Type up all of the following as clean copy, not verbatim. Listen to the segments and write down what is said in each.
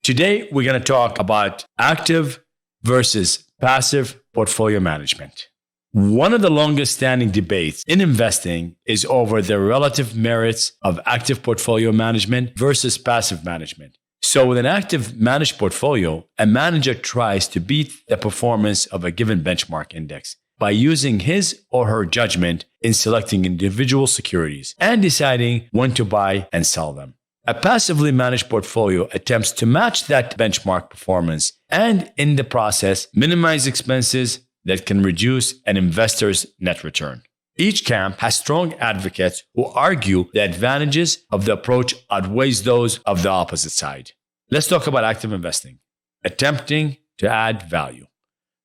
Today, we're going to talk about active versus passive portfolio management. One of the longest standing debates in investing is over the relative merits of active portfolio management versus passive management. So with an active managed portfolio, a manager tries to beat the performance of a given benchmark index by using his or her judgment in selecting individual securities and deciding when to buy and sell them. A passively managed portfolio attempts to match that benchmark performance and, in the process, minimize expenses that can reduce an investor's net return. Each camp has strong advocates who argue the advantages of the approach outweighs those of the opposite side. Let's talk about active investing, attempting to add value.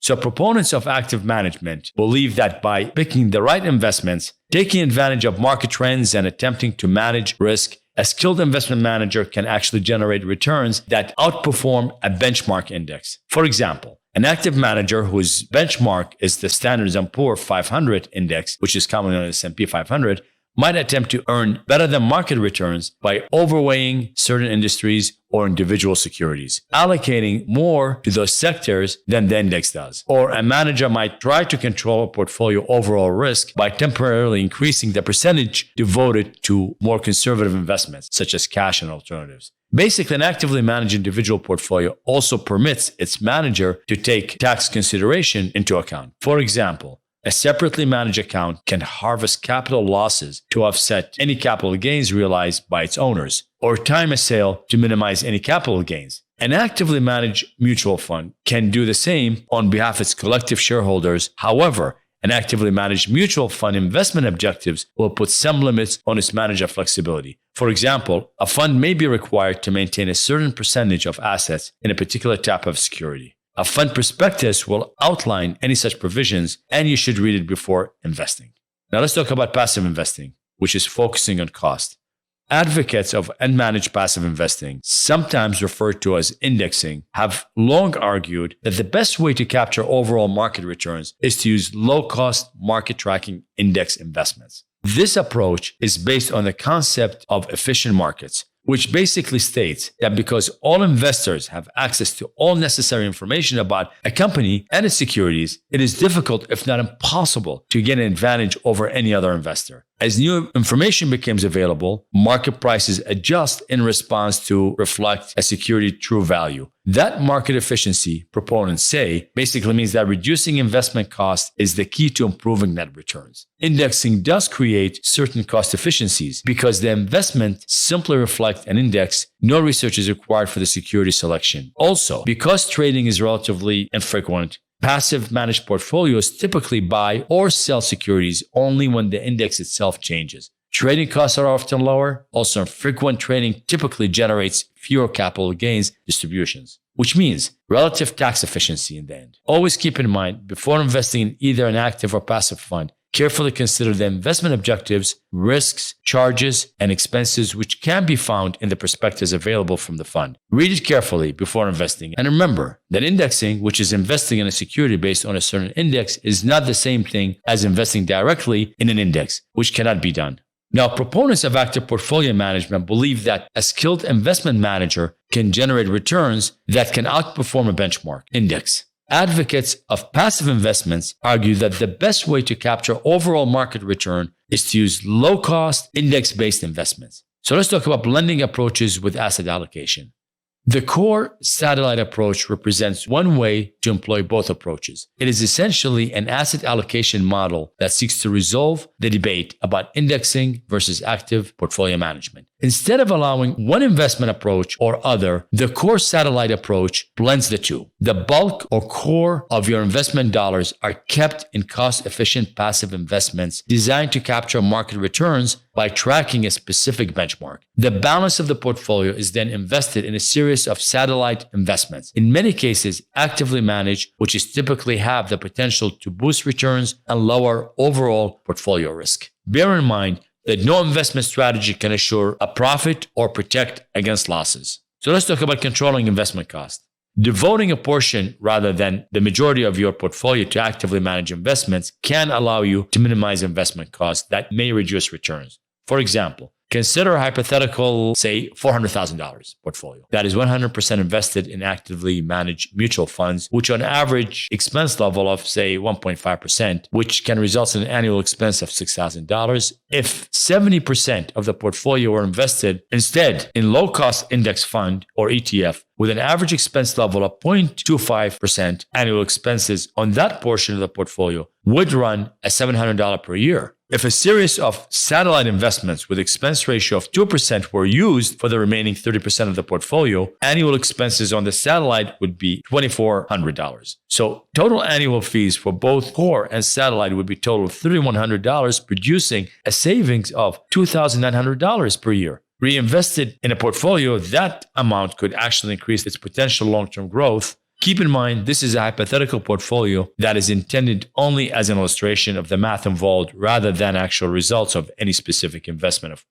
So proponents of active management believe that by picking the right investments, taking advantage of market trends, and attempting to manage risk, a skilled investment manager can actually generate returns that outperform a benchmark index. For example, an active manager whose benchmark is the Standard & Poor's 500 index, which is commonly known as S&P 500, might attempt to earn better than market returns by overweighing certain industries or individual securities, allocating more to those sectors than the index does. Or a manager might try to control a portfolio overall risk by temporarily increasing the percentage devoted to more conservative investments, such as cash and alternatives. Basically, an actively managed individual portfolio also permits its manager to take tax consideration into account. For example, a separately managed account can harvest capital losses to offset any capital gains realized by its owners, or time a sale to minimize any capital gains. An actively managed mutual fund can do the same on behalf of its collective shareholders. However, an actively managed mutual fund investment objectives will put some limits on its manager flexibility. For example, a fund may be required to maintain a certain percentage of assets in a particular type of security. A fund prospectus will outline any such provisions, and you should read it before investing. Now let's talk about passive investing, which is focusing on cost. Advocates of unmanaged passive investing, sometimes referred to as indexing, have long argued that the best way to capture overall market returns is to use low-cost market tracking index investments. This approach is based on the concept of efficient markets, which basically states that because all investors have access to all necessary information about a company and its securities, it is difficult, if not impossible, to get an advantage over any other investor. As new information becomes available, market prices adjust in response to reflect a security true value. That market efficiency, proponents say, basically means that reducing investment costs is the key to improving net returns. Indexing does create certain cost efficiencies because the investment simply reflects an index. No research is required for the security selection. Also, because trading is relatively infrequent, passive managed portfolios typically buy or sell securities only when the index itself changes. Trading costs are often lower. Also, frequent trading typically generates fewer capital gains distributions, which means relative tax efficiency in the end. Always keep in mind, before investing in either an active or passive fund, carefully consider the investment objectives, risks, charges, and expenses which can be found in the prospectus available from the fund. Read it carefully before investing. And remember that indexing, which is investing in a security based on a certain index, is not the same thing as investing directly in an index, which cannot be done. Now, proponents of active portfolio management believe that a skilled investment manager can generate returns that can outperform a benchmark index. Advocates of passive investments argue that the best way to capture overall market return is to use low-cost, index-based investments. So let's talk about blending approaches with asset allocation. The core satellite approach represents one way to employ both approaches. It is essentially an asset allocation model that seeks to resolve the debate about indexing versus active portfolio management. Instead of allowing one investment approach or other, the core satellite approach blends the two. The bulk or core of your investment dollars are kept in cost-efficient passive investments designed to capture market returns by tracking a specific benchmark. The balance of the portfolio is then invested in a series of satellite investments, in many cases actively managed, which is typically have the potential to boost returns and lower overall portfolio risk. Bear in mind that no investment strategy can assure a profit or protect against losses. So let's talk about controlling investment costs. Devoting a portion rather than the majority of your portfolio to actively manage investments can allow you to minimize investment costs that may reduce returns. For example, Consider a hypothetical, say, $400,000 portfolio that is 100% invested in actively managed mutual funds, which on average expense level of, say, 1.5%, which can result in an annual expense of $6,000. If 70% of the portfolio were invested instead in low-cost index fund or ETF, with an average expense level of 0.25%, annual expenses on that portion of the portfolio would run at $700 per year. If a series of satellite investments with expense ratio of 2% were used for the remaining 30% of the portfolio, annual expenses on the satellite would be $2,400. So total annual fees for both core and satellite would be total of $3,100, producing a savings of $2,900 per year. Reinvested in a portfolio, that amount could actually increase its potential long-term growth. Keep in mind, this is a hypothetical portfolio that is intended only as an illustration of the math involved rather than actual results of any specific investment.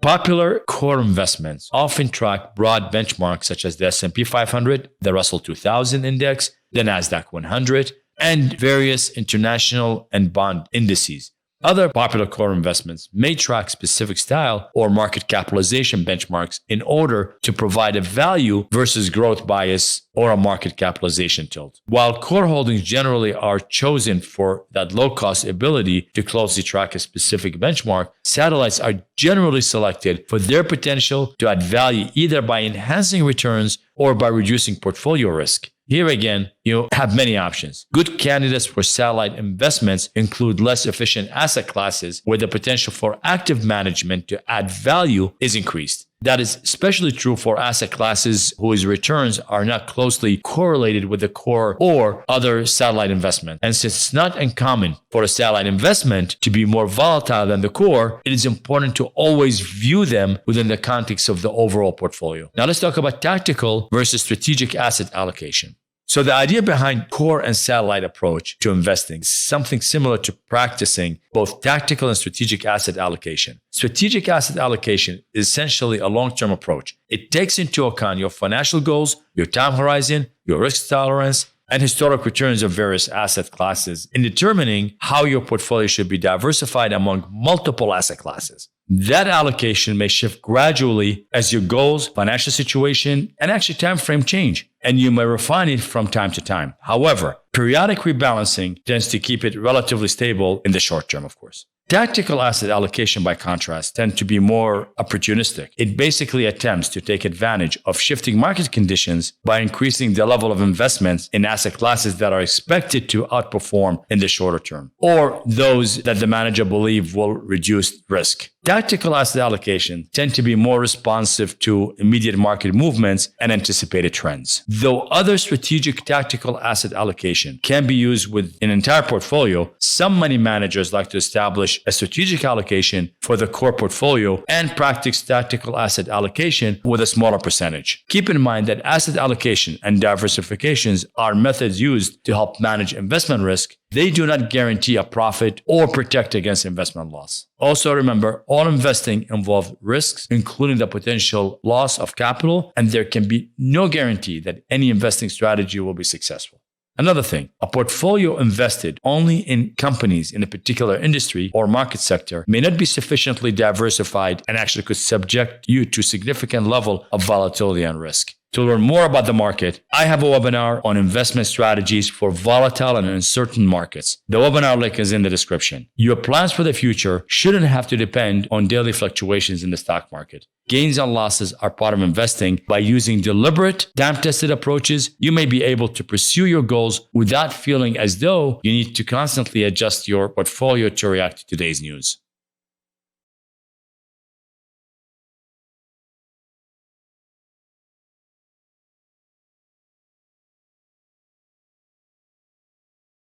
Popular core investments often track broad benchmarks such as the S&P 500, the Russell 2000 index, the NASDAQ 100, and various international and bond indices. Other popular core investments may track specific style or market capitalization benchmarks in order to provide a value versus growth bias or a market capitalization tilt. While core holdings generally are chosen for that low-cost ability to closely track a specific benchmark, satellites are generally selected for their potential to add value either by enhancing returns or by reducing portfolio risk. Here again, you have many options. Good candidates for satellite investments include less efficient asset classes where the potential for active management to add value is increased. That is especially true for asset classes whose returns are not closely correlated with the core or other satellite investment. And since it's not uncommon for a satellite investment to be more volatile than the core, it is important to always view them within the context of the overall portfolio. Now let's talk about tactical versus strategic asset allocation. So the idea behind core and satellite approach to investing is something similar to practicing both tactical and strategic asset allocation. Strategic asset allocation is essentially a long-term approach. It takes into account your financial goals, your time horizon, your risk tolerance, and historic returns of various asset classes in determining how your portfolio should be diversified among multiple asset classes. That allocation may shift gradually as your goals, financial situation, and actually time frame change, and you may refine it from time to time. However, periodic rebalancing tends to keep it relatively stable in the short term, of course. Tactical asset allocation, by contrast, tend to be more opportunistic. It basically attempts to take advantage of shifting market conditions by increasing the level of investments in asset classes that are expected to outperform in the shorter term, or those that the manager believes will reduce risk. Tactical asset allocation tend to be more responsive to immediate market movements and anticipated trends. Though other strategic tactical asset allocation can be used with an entire portfolio, some money managers like to establish a strategic allocation for the core portfolio and practice tactical asset allocation with a smaller percentage. Keep in mind that asset allocation and diversifications are methods used to help manage investment risk. They do not guarantee a profit or protect against investment loss. Also remember, all investing involves risks, including the potential loss of capital, and there can be no guarantee that any investing strategy will be successful. Another thing, a portfolio invested only in companies in a particular industry or market sector may not be sufficiently diversified and actually could subject you to significant level of volatility and risk. To learn more about the market, I have a webinar on investment strategies for volatile and uncertain markets. The webinar link is in the description. Your plans for the future shouldn't have to depend on daily fluctuations in the stock market. Gains and losses are part of investing. By using deliberate, time-tested approaches, you may be able to pursue your goals without feeling as though you need to constantly adjust your portfolio to react to today's news.